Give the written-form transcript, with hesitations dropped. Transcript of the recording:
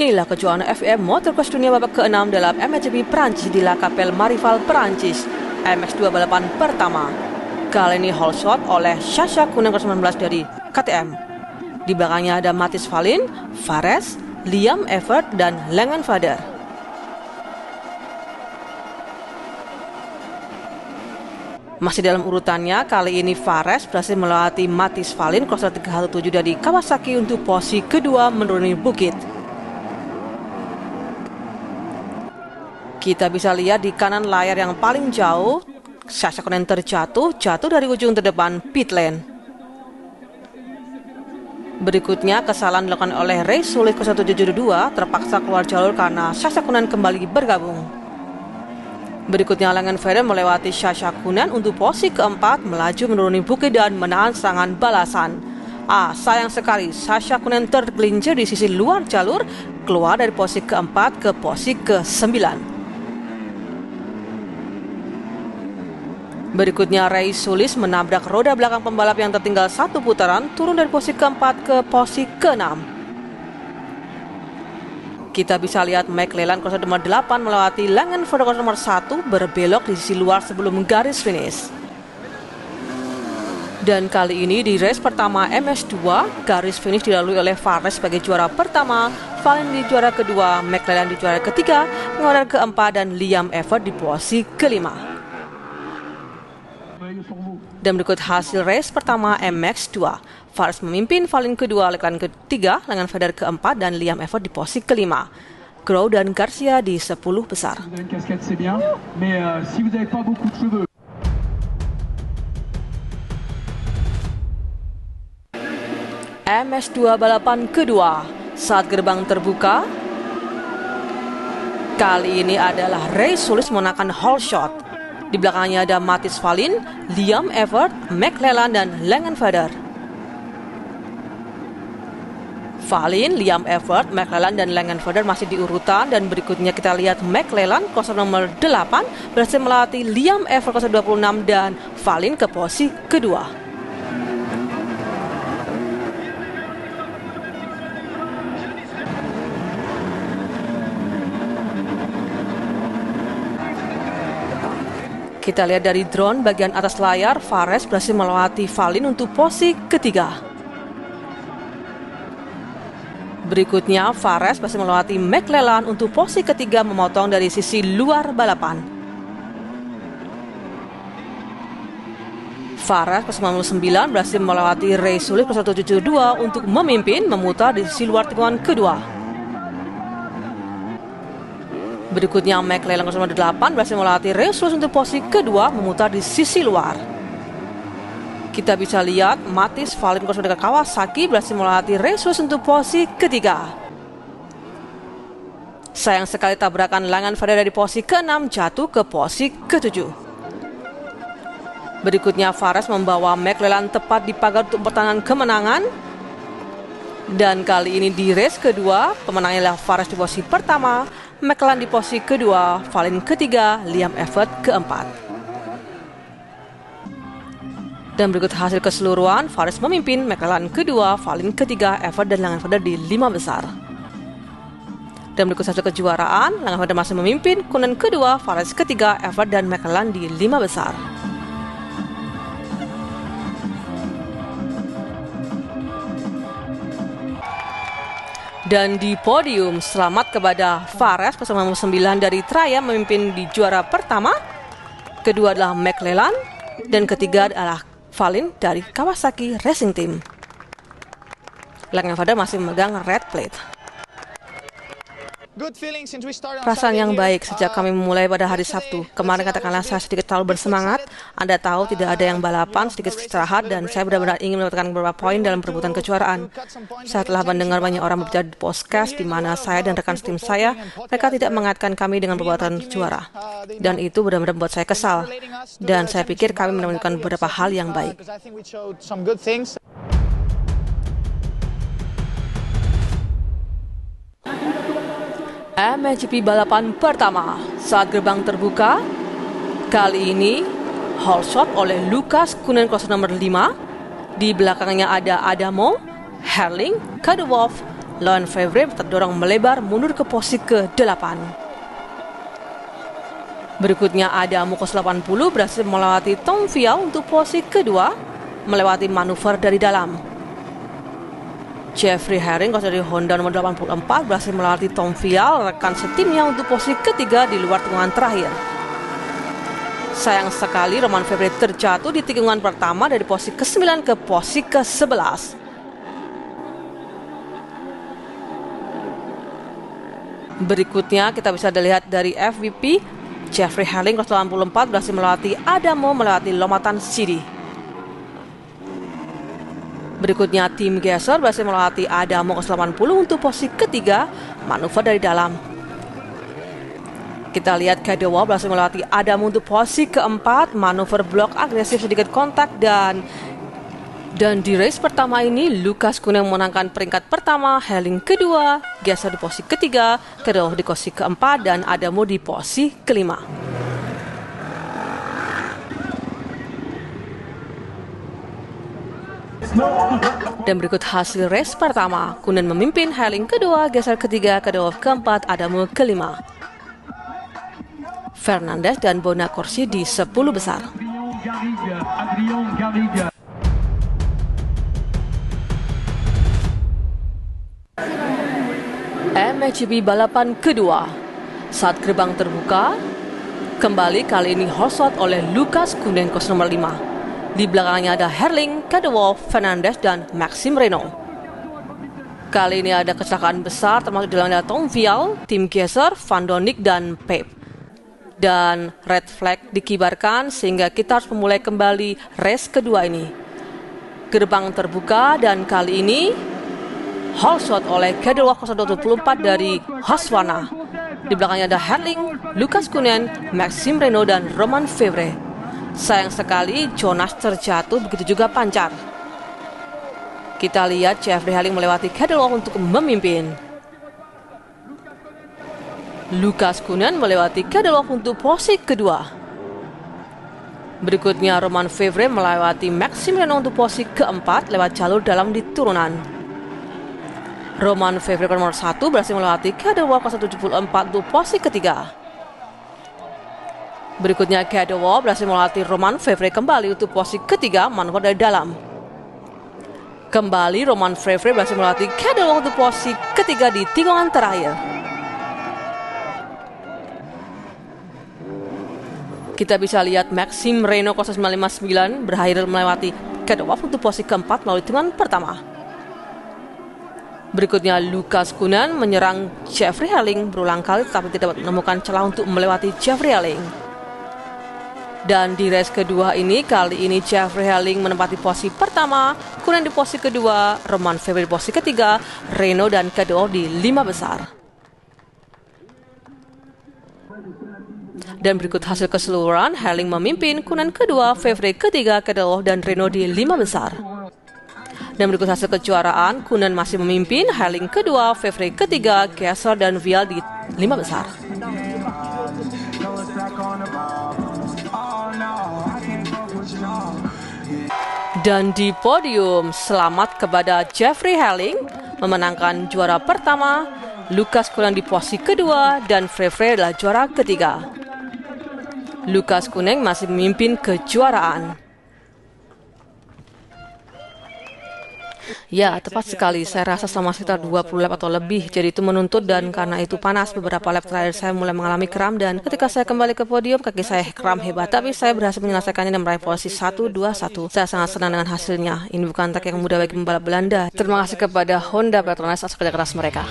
Inilah kejuaraan FIM Motocross Dunia babak ke-6 dalam MXGP Prancis di La Capelle Marival, Prancis. MX2 balapan pertama. Kali ini hole shot oleh Sasha Kunen 19 dari KTM. Di belakangnya ada Mathis Fallin, Fares, Liam Evert, dan Langenvader. Masih dalam urutannya, kali ini Fares berhasil melewati Mathis Fallin crosser 317 dari Kawasaki untuk posisi kedua menuruni bukit. Kita bisa lihat di kanan layar yang paling jauh, Sasha Kunen jatuh dari ujung terdepan pit lane. Berikutnya, kesalahan dilakukan oleh Ray Sulis 1772 terpaksa keluar jalur karena Sasha Kunen kembali bergabung. Berikutnya, Langenvader melewati Sasha Kunen untuk posisi keempat, melaju menuruni bukit dan menahan serangan balasan. Sayang sekali, Sasha Kunen tergelincir di sisi luar jalur, keluar dari posisi keempat ke posisi ke-9. Berikutnya, Ray Sulis menabrak roda belakang pembalap yang tertinggal satu putaran, turun dari posisi keempat ke posisi ke-6. Kita bisa lihat McLellan crosser nomor 8 melewati Langenvader crosser nomor 1 berbelok di sisi luar sebelum garis finish. Dan kali ini di race pertama MS2, garis finish dilalui oleh Fares sebagai juara pertama, Fallin di juara kedua, McLellan di juara ketiga, Langenvader keempat, dan Liam Evert di posisi ke-5. Dan berikut hasil race pertama MX2. Fares memimpin, Fallin kedua, Leclerc ketiga, Langenvader keempat, dan Liam Evert di posisi ke-5. Grou dan Garcia di 10 besar. MS2 balapan kedua. Saat gerbang terbuka, kali ini adalah Ray Sulis menggunakan hole shot. Di belakangnya ada Mathis Fallin, Liam Evert, McLellan, dan Langenvader. Fallin, Liam Evert, McLellan, dan Langenvader masih di urutan, dan berikutnya kita lihat McLellan crosser nomor 8 berhasil melatih Liam Evert crosser 26 dan Fallin ke posisi kedua. Kita lihat dari drone bagian atas layar, Fares berhasil melewati Fallin untuk posisi ketiga. Berikutnya, Fares berhasil melewati McLellan untuk posisi ketiga, memotong dari sisi luar balapan. Fares ke 99 berhasil melewati Ray Sulis ke 172 untuk memimpin, memutar di sisi luar tikungan kedua. Berikutnya, McLellan ke nomor 8 berhasil melewati Ray Sulis untuk posisi kedua, memutar di sisi luar. Kita bisa lihat Mathis Fallin ke nomor Kawasaki berhasil melewati Ray Sulis untuk posisi ketiga. Sayang sekali tabrakan Langenvader dari posisi ke-6 jatuh ke posisi ke-7. Berikutnya, Fares membawa McLellan tepat di pagar untuk pertahanan kemenangan. Dan kali ini di race kedua, pemenangnya adalah Fares di posisi pertama, McLellan di posisi kedua, Fallin ketiga, Liam Evert keempat. Dan berikut hasil keseluruhan, Fares memimpin, McLellan kedua, Fallin ketiga, Evert dan Langenvader di 5 besar. Dan berikut hasil kejuaraan, Langenvader masih memimpin, Kunen kedua, Fares ketiga, Evert dan McLellan di 5 besar. Dan di podium, selamat kepada Fares ke 99 dari Traya memimpin di juara pertama. Kedua adalah McLellan, dan ketiga adalah Fallin dari Kawasaki Racing Team. Langenvader masih memegang red plate. Perasaan yang baik sejak kami memulai pada hari Sabtu. Kemarin katakanlah saya sedikit terlalu bersemangat. Anda tahu tidak ada yang balapan, sedikit istirahat, dan saya benar-benar ingin mendapatkan beberapa poin dalam perebutan kejuaraan. Saya telah mendengar banyak orang berbicara di podcast di mana saya dan rekan tim saya, mereka tidak mengaitkan kami dengan perbuatan juara. Dan itu benar-benar membuat saya kesal. Dan saya pikir kami menemukan beberapa hal yang baik. MXGP balapan pertama. Saat gerbang terbuka, kali ini hole shot oleh Lukas Kunen nomor 5. Di belakangnya ada Adamo, Herling, Kadewolf, Romain Fevre terdorong melebar mundur ke posisi ke-8. Berikutnya ada Mukos 80 berhasil melewati Tom Vial untuk posisi kedua, melewati manuver dari dalam. Jeffrey Herring dari Honda nomor 84 berhasil melewati Tom Vial, rekan setimnya untuk posisi ketiga di luar tikungan terakhir. Sayang sekali Romain Fevre terjatuh di tikungan pertama dari posisi ke-9 ke posisi ke-11. Berikutnya kita bisa dilihat dari FVP, Jeffrey Herring 84 berhasil melewati Adamo melewati Lomatan City. Berikutnya tim Gesser berhasil melewati Adamo 80 untuk posisi ketiga, manuver dari dalam. Kita lihat Kadewa berhasil melewati Adamo untuk posisi keempat, manuver blok agresif sedikit kontak dan di race pertama ini Lukas Koenen memenangkan peringkat pertama, Herring kedua, Gesser di posisi ketiga, Kadewa di posisi keempat dan Adamo di posisi kelima. Dan berikut hasil race pertama, Koenen memimpin, Herring kedua, Gesser ketiga, Kadewa keempat, Adamo kelima. Fernandez dan Bonacorsi di 10 besar. MXGP balapan kedua. Saat gerbang terbuka, kembali kali ini hotshot oleh Lukas Koenen kos nomor 5. Di belakangnya ada Herring, Kadewa, Fernandez dan Maxime Renaux. Kali ini ada kecelakaan besar termasuk di dalamnya Tom Vial, tim Gesser, Van Donnik dan Pape. Dan red flag dikibarkan sehingga kita harus memulai kembali race kedua ini. Gerbang terbuka dan kali ini hole shot oleh Kadewa 024 dari Husqvarna. Di belakangnya ada Herring, Lukas Koenen, Maxime Renaux dan Romain Fevre. Sayang sekali Jonas terjatuh, begitu juga Pancar. Kita lihat Jeffrey Herring melewati Kadewa untuk memimpin. Lukas Koenen melewati Kadewa untuk posisi kedua. Berikutnya Romain Fevre melewati Maxime Renaux untuk posisi keempat lewat jalur dalam di turunan. Romain Fevre nomor 1 berhasil melewati Kadewa 174 untuk posisi ketiga. Berikutnya Kadewa berhasil melewati Romain Fevre kembali untuk posisi ketiga, manuver dari dalam. Kembali Romain Fevre berhasil melewati Kadewa untuk posisi ketiga di tikungan terakhir. Kita bisa lihat Maxime Renaux 0959 berakhir melewati Kadewa untuk posisi keempat melalui tikungan pertama. Berikutnya Lukas Koenen menyerang Jeffrey Herring berulang kali tetapi tidak menemukan celah untuk melewati Jeffrey Herring. Dan di race kedua ini, kali ini Jeffrey Herring menempati posisi pertama, Koenen di posisi kedua, Romain Fevre di posisi ketiga, Renaux dan Kadewa di 5 besar. Dan berikut hasil keseluruhan, Herring memimpin, Koenen kedua, Fevre ketiga, Kadewa dan Renaux di 5 besar. Dan berikut hasil kejuaraan, Koenen masih memimpin, Herring kedua, Fevre ketiga, Gesser dan Vial di 5 besar. Dan di podium, selamat kepada Jeffrey Herring memenangkan juara pertama, Lukas Koenen di posisi kedua, dan Fevre adalah juara ketiga. Lukas Koenen masih memimpin kejuaraan. Ya, tepat sekali. Saya rasa selama sekitar 20 lap atau lebih. Jadi itu menuntut dan karena itu panas. Beberapa lap terakhir saya mulai mengalami kram dan ketika saya kembali ke podium, kaki saya kram hebat. Tapi saya berhasil menyelesaikannya dan meraih posisi 1-2-1. Saya sangat senang dengan hasilnya. Ini bukan track yang mudah bagi pembalap Belanda. Terima kasih kepada Honda Petronas atas kerja keras mereka.